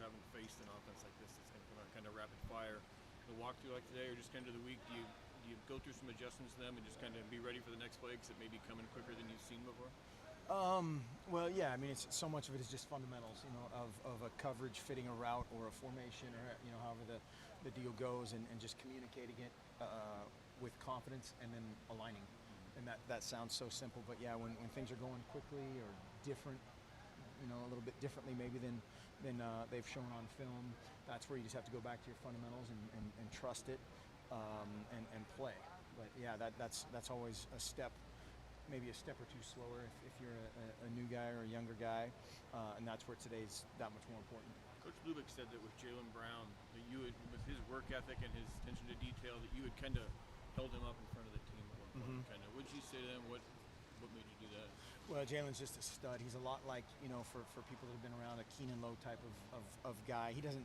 haven't faced an offense like this that's going to come out kind of rapid fire. The walkthrough like today, or just kind of the week, do you go through some adjustments to them and just kind of be ready for the next play because it may be coming quicker than you've seen before? Well, yeah. I mean, it's so much of it is just fundamentals, of a coverage fitting a route or a formation, or however the deal goes, and just communicating it with confidence and then aligning. And that sounds so simple, but yeah, when things are going quickly or different, a little bit differently maybe than they've shown on film, that's where you just have to go back to your fundamentals and trust it, and play. But yeah, that's always a step, maybe a step or two slower if you're a new guy or a younger guy, and that's where today's that much more important. Coach Lubick said that with Jalen Brown, that you had, with his work ethic and his attention to detail, that you had kind of held him up in front of the team at one point. Kind of, what did you say to them? What made you do that? Well, Jalen's just a stud. He's a lot like, for people that have been around, a Keenan Lowe type of guy. He doesn't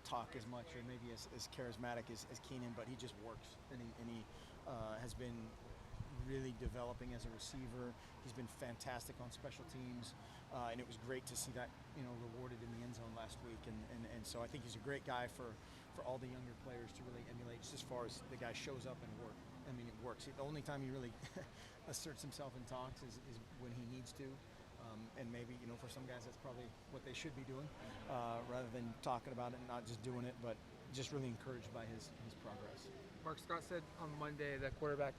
talk as much or maybe as charismatic as Keenan, but he just works, and he has been really developing as a receiver. He's been fantastic on special teams, and it was great to see that rewarded in the end zone last week. And so I think he's a great guy for all the younger players to really emulate, just as far as the guy shows up and work. I mean, it works. The only time he really asserts himself and talks is when he needs to. And maybe, for some guys, that's probably what they should be doing, rather than talking about it and not just doing it, but just really encouraged by his progress. Mark Scott said on Monday that quarterback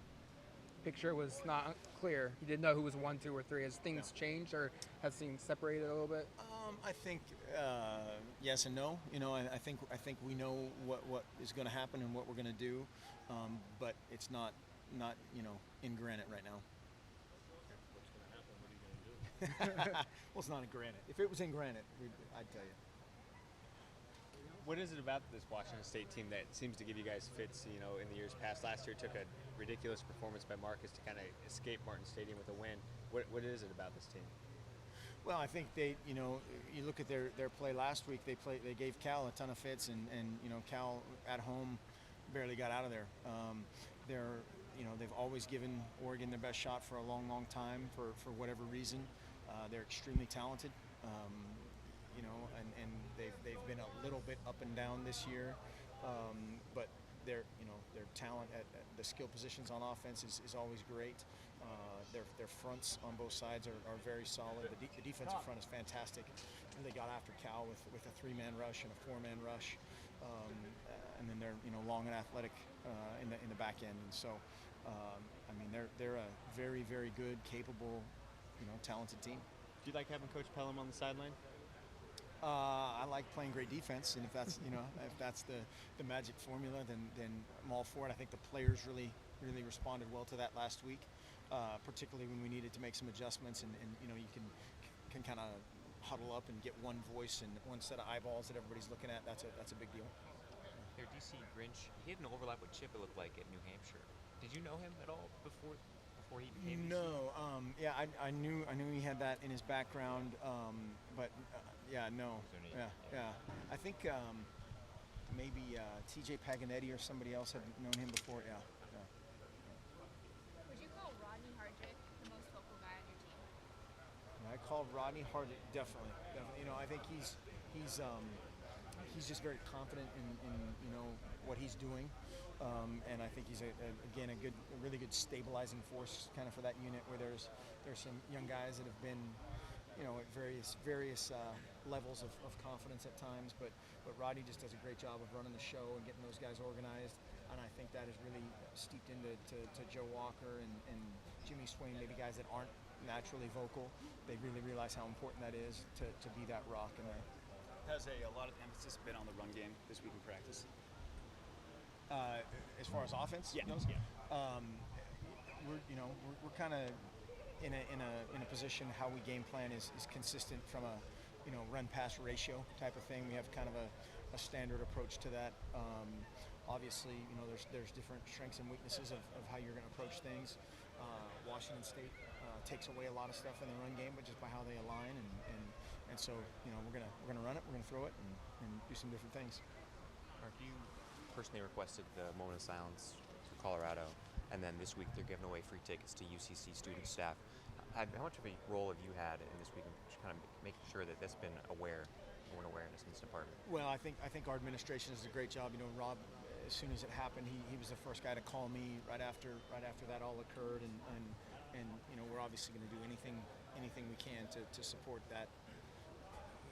picture was not clear. He didn't know who was 1, 2, or 3. Has things changed, or has things separated a little bit? I think yes and no. I think we know what is going to happen and what we're going to do, but it's not in granite right now. What's going to happen? What are you going to do? Well, it's not in granite. If it was in granite, I'd tell you. What is it about this Washington State team that seems to give you guys fits? In the years past, last year took a ridiculous performance by Marcus to kind of escape Martin Stadium with a win. What is it about this team? Well, I think they, you look at their play last week. They gave Cal a ton of fits, and Cal at home barely got out of there. They've always given Oregon their best shot for a long, long time for whatever reason. They're extremely talented. And they've been a little bit up and down this year, but their talent at the skill positions on offense is always great. Their fronts on both sides are very solid. The defensive front is fantastic. They got after Cal with a 3-man rush and a 4-man rush, and then they're long and athletic in the back end. And so, they're a very, very good, capable, talented team. Do you like having Coach Pelham on the sideline? I like playing great defense, and if that's if that's the magic formula, then I'm all for it. I think the players really responded well to that last week, particularly when we needed to make some adjustments, and you can kind of huddle up and get one voice and one set of eyeballs that everybody's looking at. That's a big deal. There, DC Grinch, he had an overlap with Chip, it looked like, at New Hampshire. Did you know him at all before he became DC? No. Yeah, I knew he had that in his background, but yeah, no. Yeah. I think maybe T.J. Paganetti or somebody else had known him before. Yeah. Would you call Rodney Hardick the most vocal guy on your team? I call Rodney Hardick definitely. I think he's just very confident in what he's doing, and I think he's a really good stabilizing force kind of for that unit where there's some young guys that have been at various levels of confidence at times, but Rodney just does a great job of running the show and getting those guys organized, and I think that is really steeped into Joe Walker and Jimmy Swain, maybe guys that aren't naturally vocal. They really realize how important that is to be that rock in there. Has a lot of emphasis been on the run game this week in practice? As far as offense goes, we're kind of in a position how we game plan is consistent from a run pass ratio type of thing. We have kind of a standard approach to that. Obviously, there's different strengths and weaknesses of how you're going to approach things. Washington State takes away a lot of stuff in the run game, but just by how they align, and so we're gonna run it, we're gonna throw it, and do some different things. Mark, you personally requested the moment of silence for Colorado, and then this week they're giving away free tickets to UCC student staff. How much of a role have you had in this week in kind of making sure that that's been aware wound awareness in this department? Well, I think our administration does a great job. You know, Rob, as soon as it happened, he was the first guy to call me right after that all occurred, and you know, we're obviously going to do anything we can to support that.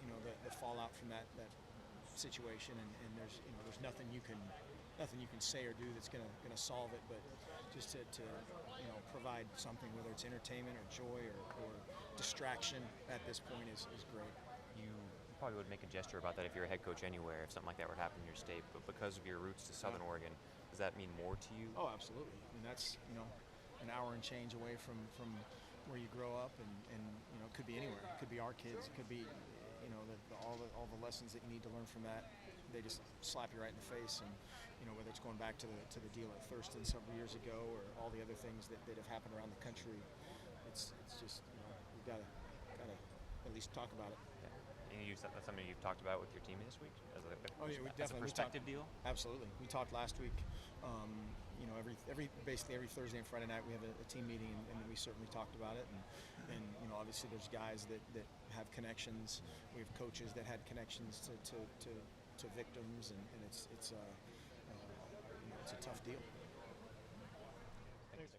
You know, the fallout from that situation, and there's nothing you can say or do that's going to solve it, but just to you know, provide something, whether it's entertainment or joy or distraction at this point is great. You probably would make a gesture about that if you're a head coach anywhere, if something like that were to happen in your state, but because of your roots to Southern Oregon, does that mean more to you? Oh, absolutely. I mean, that's, you know, an hour and change away from where you grow up, and you know, it could be anywhere. It could be our kids. It could be, you know, all the lessons that you need to learn from that. They just slap you right in the face, and you know, whether it's going back to the deal at Thurston several years ago, or all the other things that have happened around the country, it's just, you know, we gotta at least talk about it. And that's something you've talked about with your team this week as a Definitely. perspective deal? Absolutely. We talked last week. You know, basically every Thursday and Friday night we have a team meeting, and we certainly talked about it. And you know, obviously there's guys that have connections. We have coaches that had connections to victims, and it's you know, it's a tough deal. Thanks.